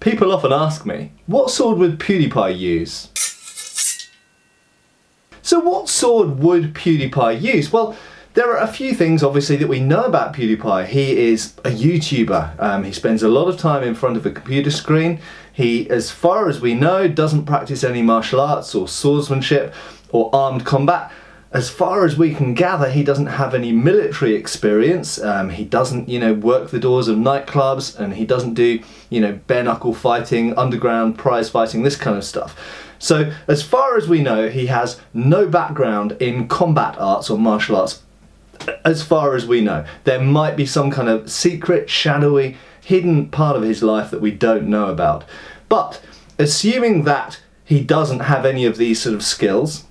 People often ask me, what sword would PewDiePie use? So what sword would PewDiePie use? Well, there are a few things obviously that we know about PewDiePie. He is a YouTuber. He spends a lot of time in front of a computer screen. He, as far as we know, doesn't practice any martial arts or swordsmanship or armed combat. As far as we can gather, he doesn't have any military experience. He doesn't, work the doors of nightclubs, and he doesn't do, bare knuckle fighting, underground prize fighting, this kind of stuff. So as far as we know, he has no background in combat arts or martial arts. As far as we know, there might be some kind of secret, shadowy, hidden part of his life that we don't know about. But assuming that he doesn't have any of these sort of skills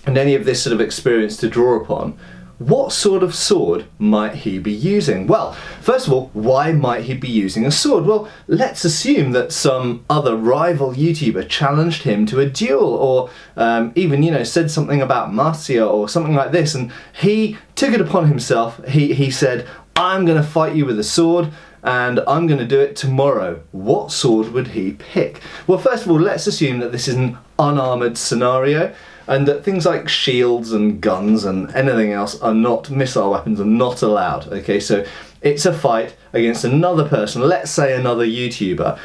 and any of this sort of experience to draw upon, what sort of sword might he be using? Well, first of all, why might he be using a sword? Well, let's assume that some other rival YouTuber challenged him to a duel, or even, said something about Marcia or something like this, and he took it upon himself. He said, I'm going to fight you with a sword, and I'm going to do it tomorrow. What sword would he pick? Well, first of all, let's assume that this is an unarmoured scenario, and that things like shields and guns and anything else are not, missile weapons are not allowed. Okay, so it's a fight against another person, let's say another YouTuber,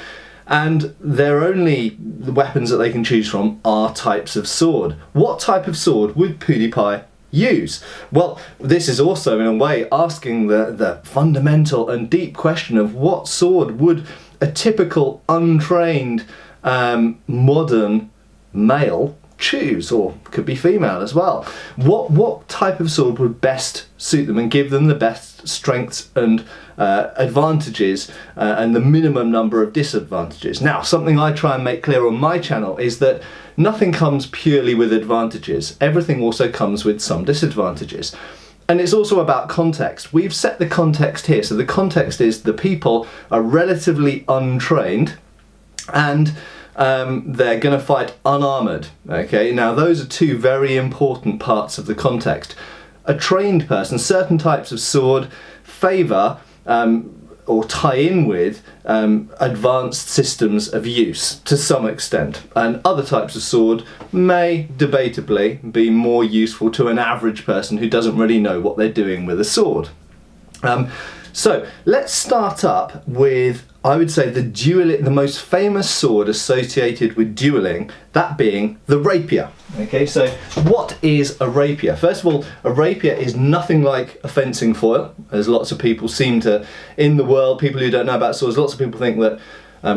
and their only weapons that they can choose from are types of sword. What type of sword would PewDiePie use? Well, this is also in a way asking the fundamental and deep question of what sword would a typical untrained modern male choose, or could be female as well. What type of sword would best suit them and give them the best strengths and advantages and the minimum number of disadvantages? Now, something I try and make clear on my channel is that nothing comes purely with advantages. Everything also comes with some disadvantages. And it's also about context. We've set the context here. So the context is the people are relatively untrained and they're going to fight unarmoured. Okay, now those are two very important parts of the context. A trained person, certain types of sword favour or tie in with advanced systems of use to some extent, and other types of sword may debatably be more useful to an average person who doesn't really know what they're doing with a sword. So let's start up with, I would say, the most famous sword associated with duelling, that being the rapier. Okay, so what is a rapier? First of all, a rapier is nothing like a fencing foil, as lots of people seem to, in the world, people who don't know about swords, lots of people think that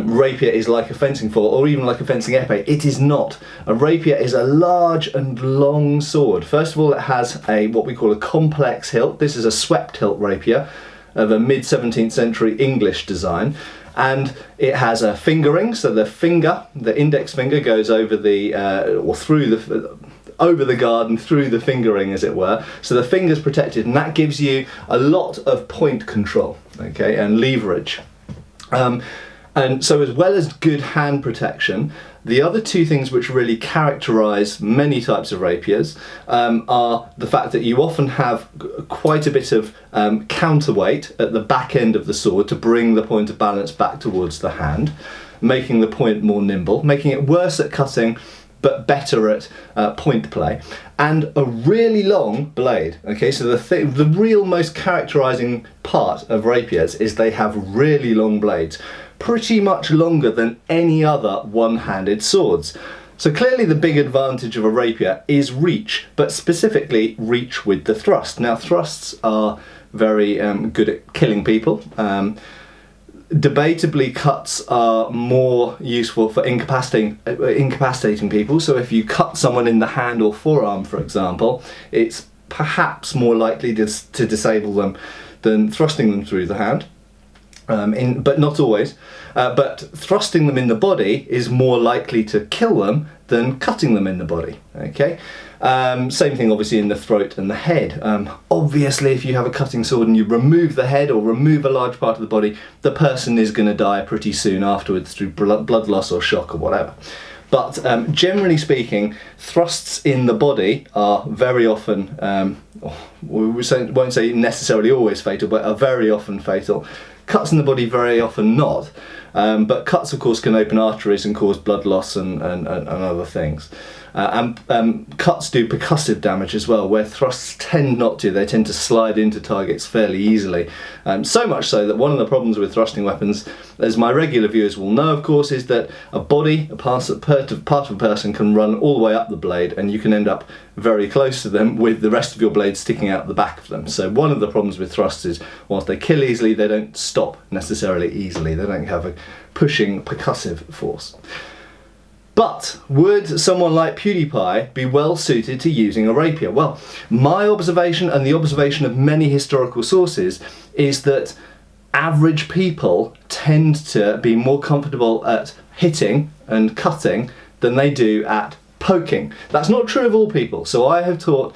rapier is like a fencing foil or even like a fencing epee. It is not. A rapier is a large and long sword. First of all, it has what we call a complex hilt. This is a swept hilt rapier of a mid-17th century English design, and it has a fingering, so the index finger goes over the over the guard and through the fingering, as it were, so the finger's protected, and that gives you a lot of point control, okay, and leverage. And so, as well as good hand protection, the other two things which really characterise many types of rapiers are the fact that you often have quite a bit of counterweight at the back end of the sword to bring the point of balance back towards the hand, making the point more nimble, making it worse at cutting but better at point play, and a really long blade. Okay, so the real most characterising part of rapiers is they have really long blades, pretty much longer than any other one-handed swords. So clearly the big advantage of a rapier is reach, but specifically reach with the thrust. Now, thrusts are very good at killing people. Debatably, cuts are more useful for incapacitating people. So if you cut someone in the hand or forearm, for example, it's perhaps more likely to disable them than thrusting them through the hand. But not always. But thrusting them in the body is more likely to kill them than cutting them in the body. Okay. Same thing obviously in the throat and the head. Obviously, if you have a cutting sword and you remove the head or remove a large part of the body, the person is going to die pretty soon afterwards through blood loss or shock or whatever. But generally speaking, thrusts in the body are very often, we won't say necessarily always fatal, but are very often fatal. Cuts in the body very often not. But cuts, of course, can open arteries and cause blood loss and other things. Cuts do percussive damage as well, where thrusts tend not to. They tend to slide into targets fairly easily. So much so that one of the problems with thrusting weapons, as my regular viewers will know, of course, is that a part of a person can run all the way up the blade, and you can end up very close to them with the rest of your blade sticking out the back of them. So one of the problems with thrusts is, whilst they kill easily, they don't stop necessarily easily. They don't have a pushing percussive force. But would someone like PewDiePie be well suited to using a rapier? Well, my observation, and the observation of many historical sources, is that average people tend to be more comfortable at hitting and cutting than they do at poking. That's not true of all people. So I have taught,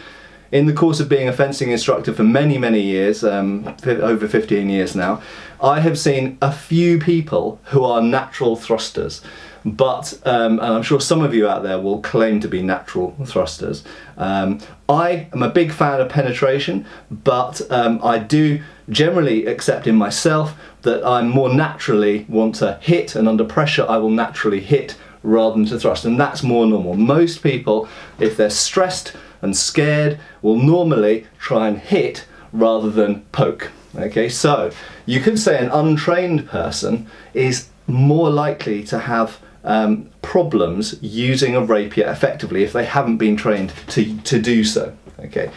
in the course of being a fencing instructor for many, many years, over 15 years now, I have seen a few people who are natural thrusters. But, and I'm sure some of you out there will claim to be natural thrusters. I am a big fan of penetration, but I do generally accept in myself that I more naturally want to hit, and under pressure I will naturally hit rather than to thrust, and that's more normal. Most people, if they're stressed and scared, will normally try and hit rather than poke. Okay, so you could say an untrained person is more likely to have problems using a rapier effectively if they haven't been trained to do so. Okay,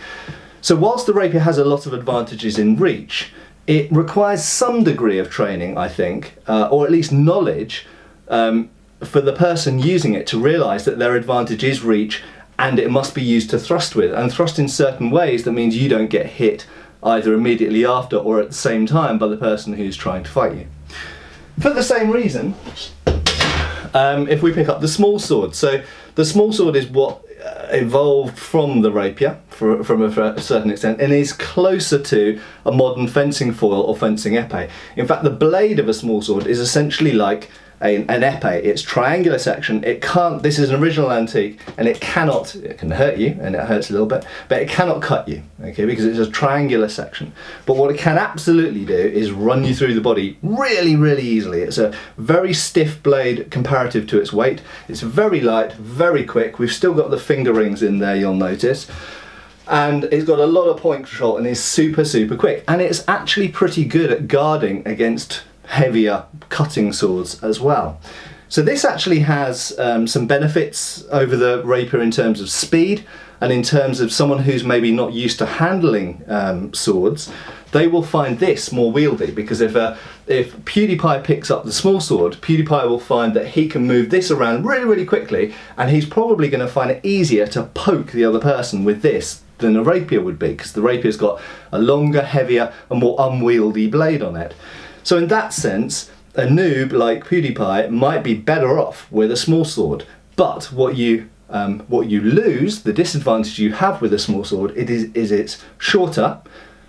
so whilst the rapier has a lot of advantages in reach, it requires some degree of training, I think, or at least knowledge for the person using it to realise that their advantage is reach, and it must be used to thrust with, and thrust in certain ways that means you don't get hit either immediately after or at the same time by the person who's trying to fight you. For the same reason, if we pick up the small sword, so the small sword is what evolved from the rapier from a certain extent, and is closer to a modern fencing foil or fencing epee. In fact, the blade of a small sword is essentially like an epee. It's triangular section. It can't, this is an original antique, and it can hurt you, and it hurts a little bit, but it cannot cut you, okay, because it's a triangular section. But what it can absolutely do is run you through the body really, really easily. It's a very stiff blade comparative to its weight. It's very light, very quick. We've still got the finger rings in there, you'll notice. And it's got a lot of point control and is super, super quick. And it's actually pretty good at guarding against heavier cutting swords as well. So this actually has some benefits over the rapier in terms of speed, and in terms of someone who's maybe not used to handling swords, they will find this more wieldy, because if PewDiePie picks up the small sword, PewDiePie will find that he can move this around really, really quickly, and he's probably going to find it easier to poke the other person with this than a rapier would be, because the rapier's got a longer, heavier and more unwieldy blade on it. So in that sense, a noob like PewDiePie might be better off with a small sword. But what you lose, the disadvantage you have with a small sword, is it's shorter.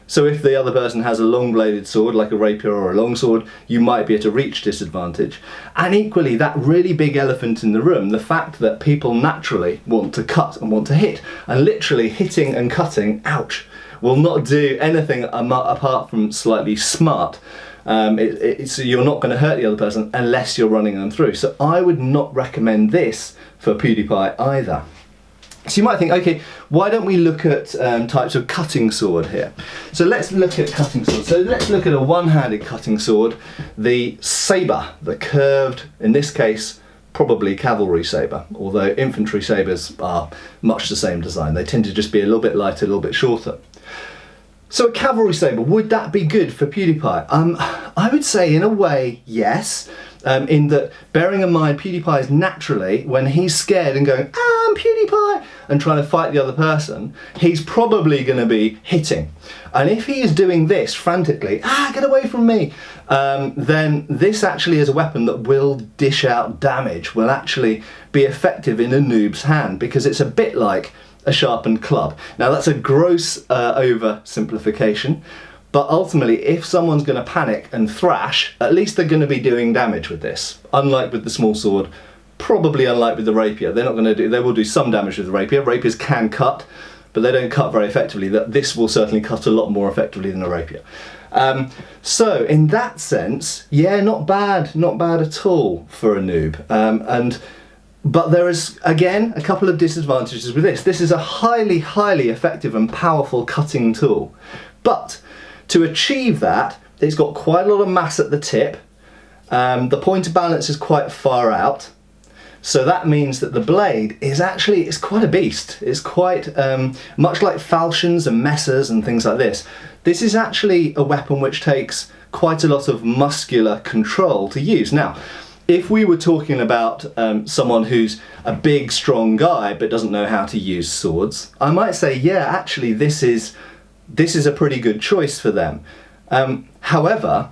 So if the other person has a long-bladed sword, like a rapier or a longsword, you might be at a reach disadvantage. And equally, that really big elephant in the room, the fact that people naturally want to cut and want to hit, and literally hitting and cutting, ouch, will not do anything apart from slightly smart. You're not going to hurt the other person unless you're running them through. So I would not recommend this for PewDiePie either. So you might think, okay, why don't we look at types of cutting sword here? So let's look at cutting swords. So let's look at a one-handed cutting sword, the saber, the curved, in this case, probably cavalry saber, although infantry sabers are much the same design. They tend to just be a little bit lighter, a little bit shorter. So a cavalry saber, would that be good for PewDiePie? I would say in a way, yes. In that, bearing in mind, PewDiePie is naturally, when he's scared and going, I'm PewDiePie, and trying to fight the other person, he's probably going to be hitting. And if he is doing this frantically, get away from me, then this actually is a weapon that will dish out damage, will actually be effective in a noob's hand, because it's a bit like a sharpened club. Now that's a gross oversimplification, but ultimately if someone's going to panic and thrash, at least they're going to be doing damage with this. Unlike with the small sword, probably unlike with the rapier. They're not going to do, they will do some damage with the rapier. Rapiers can cut, but they don't cut very effectively. This will certainly cut a lot more effectively than a rapier. So in that sense, yeah, not bad at all for a noob. But there is, again, a couple of disadvantages with this. This is a highly effective and powerful cutting tool. But to achieve that, it's got quite a lot of mass at the tip. The point of balance is quite far out. So that means that the blade is actually, it's quite a beast. It's quite, much like falchions and messers and things like this. This is actually a weapon which takes quite a lot of muscular control to use. Now, if we were talking about someone who's a big, strong guy but doesn't know how to use swords, I might say, yeah, actually this is a pretty good choice for them. However,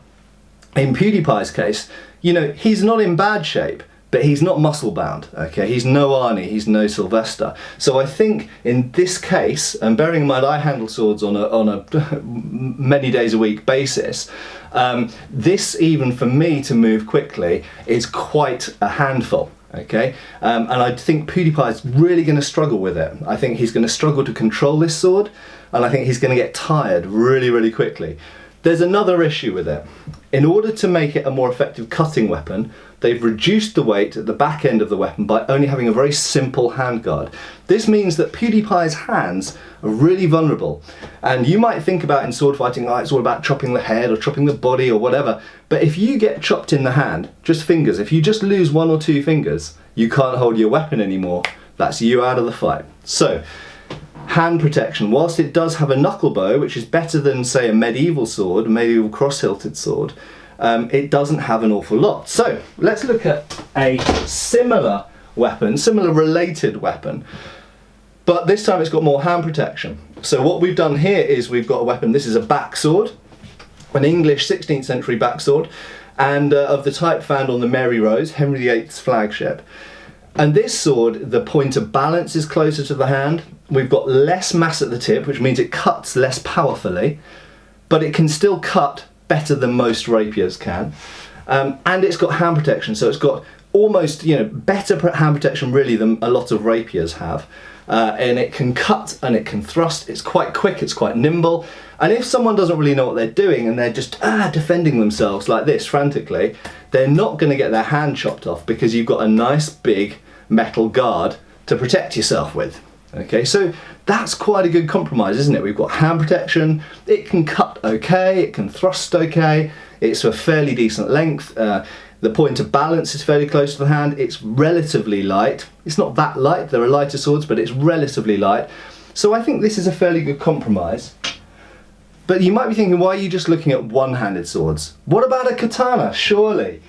in PewDiePie's case, you know, he's not in bad shape, but he's not muscle bound, okay? He's no Arnie, he's no Sylvester. So I think in this case, and bearing in mind I handle swords on a many days a week basis, this, even for me to move quickly, is quite a handful, okay? And I think PewDiePie is really going to struggle with it. I think he's going to struggle to control this sword, and I think he's going to get tired really quickly. There's another issue with it. In order to make it a more effective cutting weapon, they've reduced the weight at the back end of the weapon by only having a very simple handguard. This means that PewDiePie's hands are really vulnerable. And you might think about in sword fighting, oh, it's all about chopping the head or chopping the body or whatever. But if you get chopped in the hand, just fingers, if you just lose 1 or 2 fingers, you can't hold your weapon anymore. That's you out of the fight. So, hand protection, whilst it does have a knuckle bow, which is better than, say, a medieval sword, a medieval cross-hilted sword, it doesn't have an awful lot. So let's look at a similar weapon, similar related weapon, but this time it's got more hand protection. So what we've done here is we've got a weapon, this is a backsword, an English 16th century backsword, and of the type found on the Mary Rose, Henry VIII's flagship. And this sword, the point of balance is closer to the hand. We've got less mass at the tip, which means it cuts less powerfully, but it can still cut better than most rapiers can. And it's got hand protection, so it's got almost, you know, better hand protection really than a lot of rapiers have. And it can cut and it can thrust. It's quite quick, it's quite nimble. And if someone doesn't really know what they're doing and they're just defending themselves like this frantically, they're not going to get their hand chopped off because you've got a nice big metal guard to protect yourself with. Okay, so that's quite a good compromise, isn't it? We've got hand protection, it can cut okay, it can thrust okay, it's a fairly decent length, the point of balance is fairly close to the hand, it's relatively light. It's not that light, there are lighter swords, but it's relatively light. So I think this is a fairly good compromise. But you might be thinking, why are you just looking at one-handed swords? What about a katana? Surely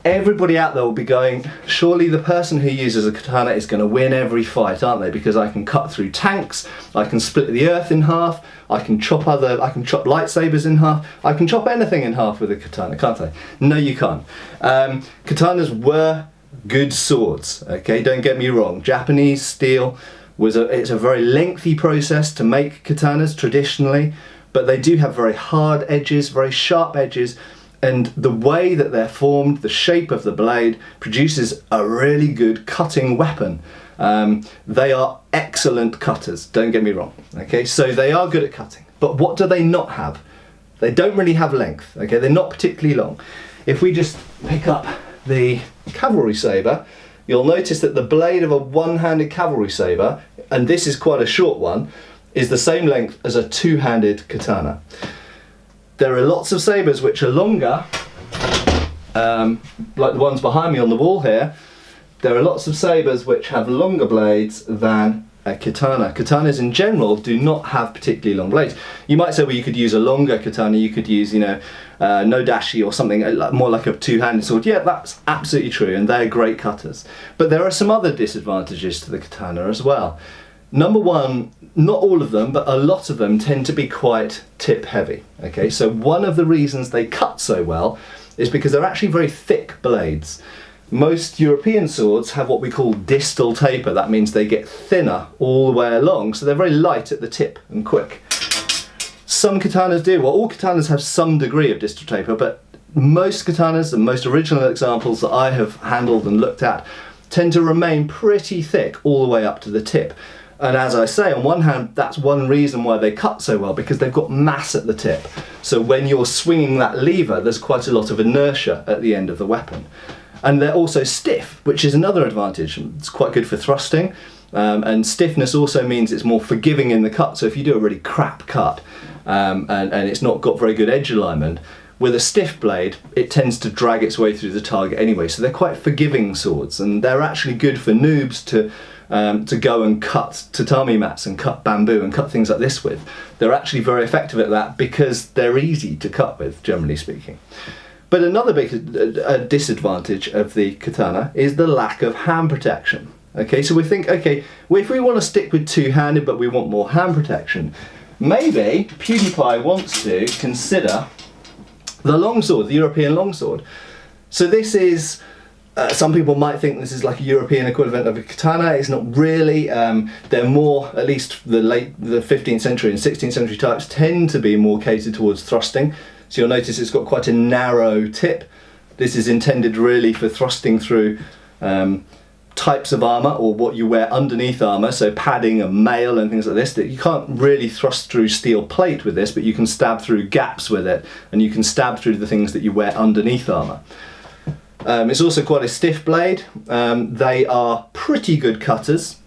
everybody out there will be going, surely the person who uses a katana is going to win every fight, aren't they? Because I can cut through tanks, I can split the earth in half, I can chop lightsabers in half, I can chop anything in half with a katana, can't I? No, you can't. Katanas were good swords, okay? Don't get me wrong. Japanese steel it's a very lengthy process to make katanas traditionally, but they do have very hard edges, very sharp edges, and the way that they're formed, the shape of the blade, produces a really good cutting weapon. They are excellent cutters, don't get me wrong. Okay, so they are good at cutting. But what do they not have? They don't really have length, okay? They're not particularly long. If we just pick up the Cavalry Saber, you'll notice that the blade of a one-handed Cavalry Saber, and this is quite a short one, is the same length as a two-handed katana. There are lots of sabers which are longer, like the ones behind me on the wall here. There are lots of sabers which have longer blades than a katana. Katanas in general do not have particularly long blades. You might say, well, you could use a longer katana, you could use, no dashi or something more like a two-handed sword. Yeah, that's absolutely true, and they're great cutters. But there are some other disadvantages to the katana as well. Number one, not all of them, but a lot of them tend to be quite tip heavy. Okay, so one of the reasons they cut so well is because they're actually very thick blades. Most European swords have what we call distal taper. That means they get thinner all the way along, so they're very light at the tip and quick. Some katanas do. Well, all katanas have some degree of distal taper, but most katanas, the most original examples that I have handled and looked at, tend to remain pretty thick all the way up to the tip. And as I say, on one hand, that's one reason why they cut so well, because they've got mass at the tip. So when you're swinging that lever, there's quite a lot of inertia at the end of the weapon. And they're also stiff, which is another advantage. It's quite good for thrusting. And stiffness also means it's more forgiving in the cut. So if you do a really crap cut and it's not got very good edge alignment, with a stiff blade, it tends to drag its way through the target anyway. So they're quite forgiving swords, and they're actually good for noobs to go and cut tatami mats and cut bamboo and cut things like this with. They're actually very effective at that because they're easy to cut with, generally speaking. But another big disadvantage of the katana is the lack of hand protection. Okay, so we think, okay, well, if we want to stick with two-handed but we want more hand protection, maybe PewDiePie wants to consider the longsword, the European longsword. So this is, some people might think this is like a European equivalent of a katana. It's not really. They're more, at least the 15th century and 16th century types tend to be more catered towards thrusting. So you'll notice it's got quite a narrow tip. This is intended really for thrusting through types of armour, or what you wear underneath armour, so padding and mail and things like this. That you can't really thrust through steel plate with this, but you can stab through gaps with it, and you can stab through the things that you wear underneath armour. It's also quite a stiff blade. They are pretty good cutters.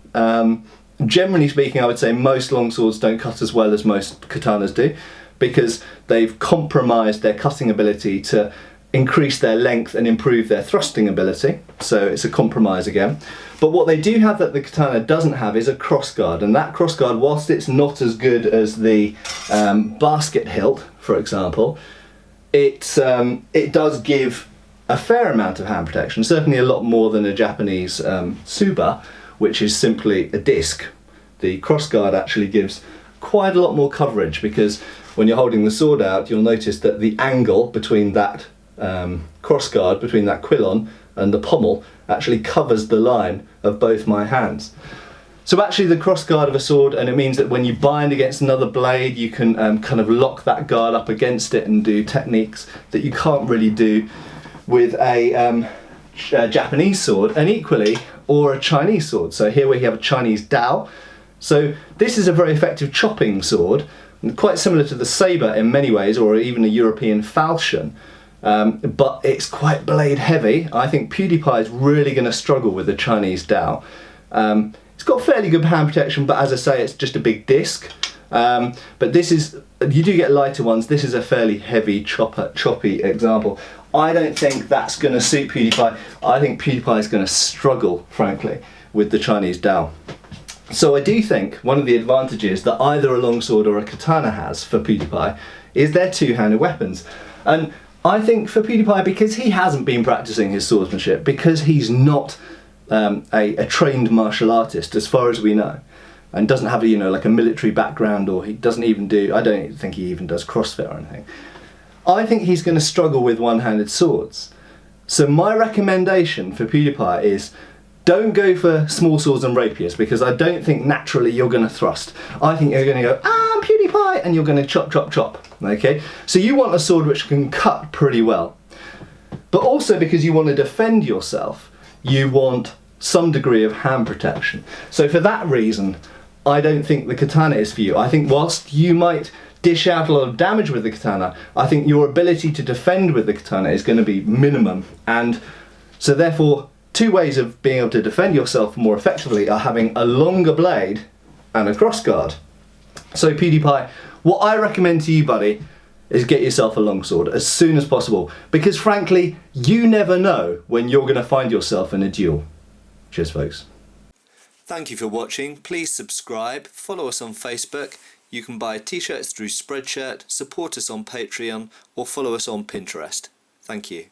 Generally speaking, I would say most longswords don't cut as well as most katanas do, because they've compromised their cutting ability to increase their length and improve their thrusting ability. So it's a compromise again. But what they do have that the katana doesn't have is a crossguard, and that crossguard, whilst it's not as good as the basket hilt, for example, it does give a fair amount of hand protection, certainly a lot more than a Japanese tsuba, which is simply a disc. The crossguard actually gives quite a lot more coverage, because when you're holding the sword out, you'll notice that the angle between that crossguard, between that quillon and the pommel, actually covers the line of both my hands. So actually the crossguard of a sword, and it means that when you bind against another blade, you can kind of lock that guard up against it and do techniques that you can't really do with a Japanese sword, and equally, or a Chinese sword. So here we have a Chinese dao. So this is a very effective chopping sword, quite similar to the saber in many ways, or even a European falchion. But it's quite blade heavy. I think PewDiePie is really going to struggle with the Chinese dao. It's got fairly good hand protection, but as I say, it's just a big disc. But this is, you do get lighter ones. This is a fairly heavy choppy example. I don't think that's going to suit PewDiePie. I think PewDiePie is going to struggle, frankly, with the Chinese dao. So I do think one of the advantages that either a longsword or a katana has for PewDiePie is their two-handed weapons. And I think for PewDiePie, because he hasn't been practicing his swordsmanship, because he's not a trained martial artist, as far as we know, and doesn't have like a military background, or he doesn't even do, I don't think he even does CrossFit or anything, I think he's going to struggle with one-handed swords. So my recommendation for PewDiePie is, don't go for small swords and rapiers, because I don't think naturally you're going to thrust. I think you're going to go, I'm PewDiePie, and you're going to chop, chop, chop. Okay? So you want a sword which can cut pretty well. But also, because you want to defend yourself, you want some degree of hand protection. So for that reason, I don't think the katana is for you. I think whilst you might dish out a lot of damage with the katana, I think your ability to defend with the katana is going to be minimum. And so therefore, two ways of being able to defend yourself more effectively are having a longer blade and a crossguard. So PewDiePie, what I recommend to you, buddy, is get yourself a longsword as soon as possible, because frankly, you never know when you're going to find yourself in a duel. Cheers, folks. Thank you for watching. Please subscribe, follow us on Facebook. You can buy t-shirts through Spreadshirt, support us on Patreon, or follow us on Pinterest. Thank you.